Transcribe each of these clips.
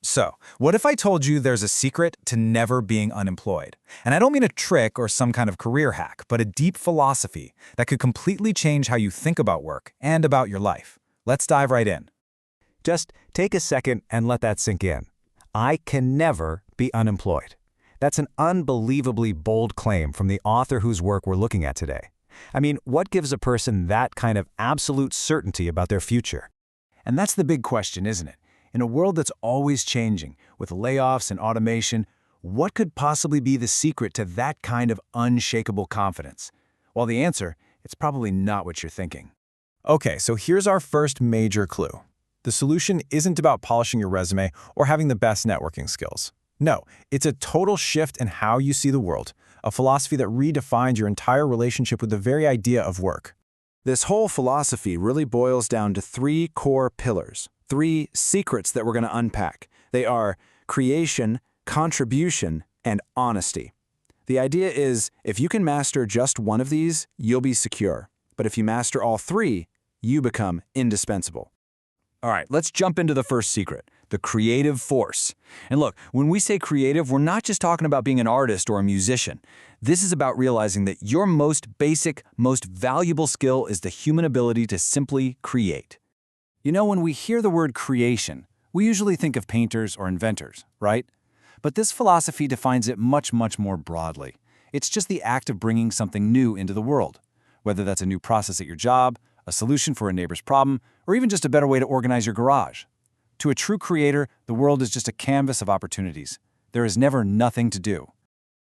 So, what if I told you there's a secret to never being unemployed? And I don't mean a trick or some kind of career hack, but a deep philosophy that could completely change how you think about work and about your life. Let's dive right in. Just take a second and let that sink in. I can never be unemployed. That's an unbelievably bold claim from the author whose work we're looking at today. I mean, what gives a person that kind of absolute certainty about their future? And that's the big question, isn't it? In a world that's always changing, with layoffs and automation, what could possibly be the secret to that kind of unshakable confidence? Well, the answer, it's probably not what you're thinking. Okay, so here's our first major clue. The solution isn't about polishing your resume or having the best networking skills. No, it's a total shift in how you see the world, a philosophy that redefines your entire relationship with the very idea of work. This whole philosophy really boils down to three core pillars, three secrets that we're going to unpack. They are creation, contribution, and honesty. The idea is, if you can master just one of these, you'll be secure. But if you master all three, you become indispensable. All right, let's jump into the first secret, the creative force. And look, when we say creative, we're not just talking about being an artist or a musician. This is about realizing that your most basic, most valuable skill is the human ability to simply create. You know, when we hear the word creation, we usually think of painters or inventors, right? But this philosophy defines it much, much more broadly. It's just the act of bringing something new into the world, whether that's a new process at your job, a solution for a neighbor's problem, or even just a better way to organize your garage. To a true creator, the world is just a canvas of opportunities. There is never nothing to do.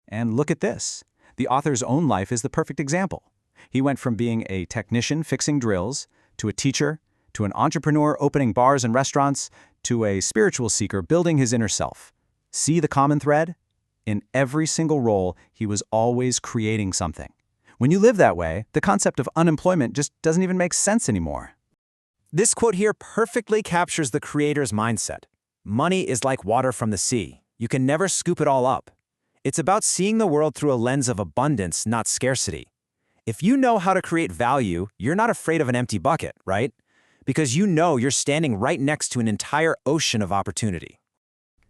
And look at this. The author's own life is the perfect example. He went from being a technician fixing drills, to a teacher, to an entrepreneur opening bars and restaurants, to a spiritual seeker building his inner self. See the common thread? In every single role, he was always creating something. When you live that way, the concept of unemployment just doesn't even make sense anymore. This quote here perfectly captures the creator's mindset. Money is like water from the sea. You can never scoop it all up. It's about seeing the world through a lens of abundance, not scarcity. If you know how to create value, you're not afraid of an empty bucket, right? Because you know you're standing right next to an entire ocean of opportunity.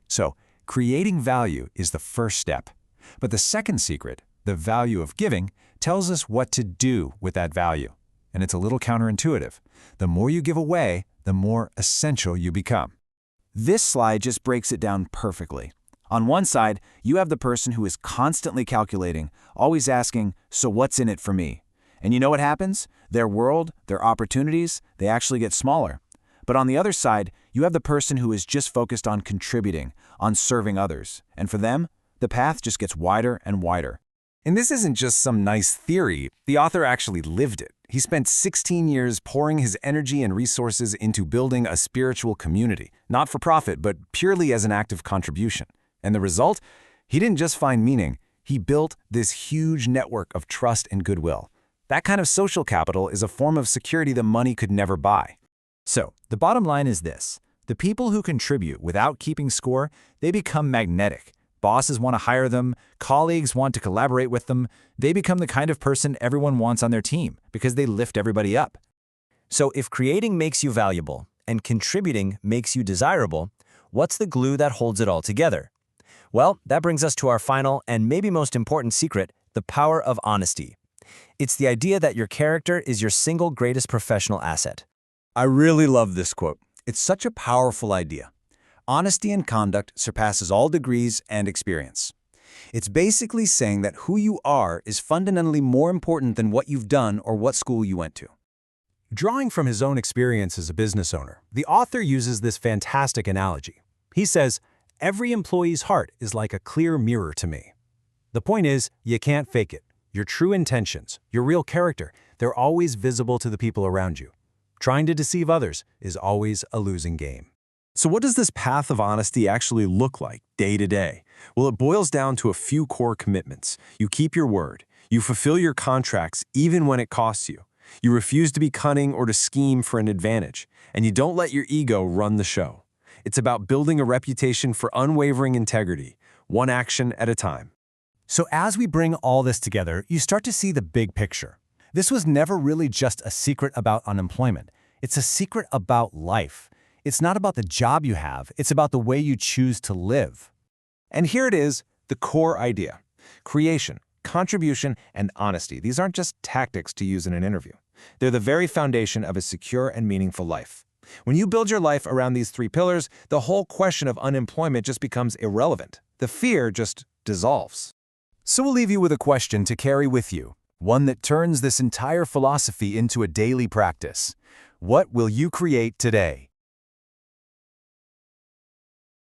So, creating value is the first step. But the second secret, the value of giving, tells us what to do with that value. And it's a little counterintuitive. The more you give away, the more essential you become. This slide just breaks it down perfectly. On one side, you have the person who is constantly calculating, always asking, so what's in it for me? And you know what happens? Their world, their opportunities, they actually get smaller. But on the other side, you have the person who is just focused on contributing, on serving others. And for them, the path just gets wider and wider. And this isn't just some nice theory. The author actually lived it. He spent 16 years pouring his energy and resources into building a spiritual community, not for profit, but purely as an act of contribution. And the result? He didn't just find meaning. He built this huge network of trust and goodwill. That kind of social capital is a form of security that money could never buy. So, the bottom line is this. The people who contribute without keeping score, they become magnetic. Bosses want to hire them, colleagues want to collaborate with them. They become the kind of person everyone wants on their team because they lift everybody up. So if creating makes you valuable and contributing makes you desirable, what's the glue that holds it all together? Well, that brings us to our final and maybe most important secret, the power of honesty. It's the idea that your character is your single greatest professional asset. I really love this quote. It's such a powerful idea. Honesty in conduct surpasses all degrees and experience. It's basically saying that who you are is fundamentally more important than what you've done or what school you went to. Drawing from his own experience as a business owner, the author uses this fantastic analogy. He says, "Every employee's heart is like a clear mirror to me." The point is, you can't fake it. Your true intentions, your real character, they're always visible to the people around you. Trying to deceive others is always a losing game. So what does this path of honesty actually look like day to day? Well, it boils down to a few core commitments. You keep your word. You fulfill your contracts even when it costs you. You refuse to be cunning or to scheme for an advantage. And you don't let your ego run the show. It's about building a reputation for unwavering integrity, one action at a time. So as we bring all this together, you start to see the big picture. This was never really just a secret about unemployment. It's a secret about life. It's not about the job you have, it's about the way you choose to live. And here it is, the core idea. Creation, contribution, and honesty. These aren't just tactics to use in an interview. They're the very foundation of a secure and meaningful life. When you build your life around these three pillars, the whole question of unemployment just becomes irrelevant. The fear just dissolves. So we'll leave you with a question to carry with you, one that turns this entire philosophy into a daily practice. What will you create today?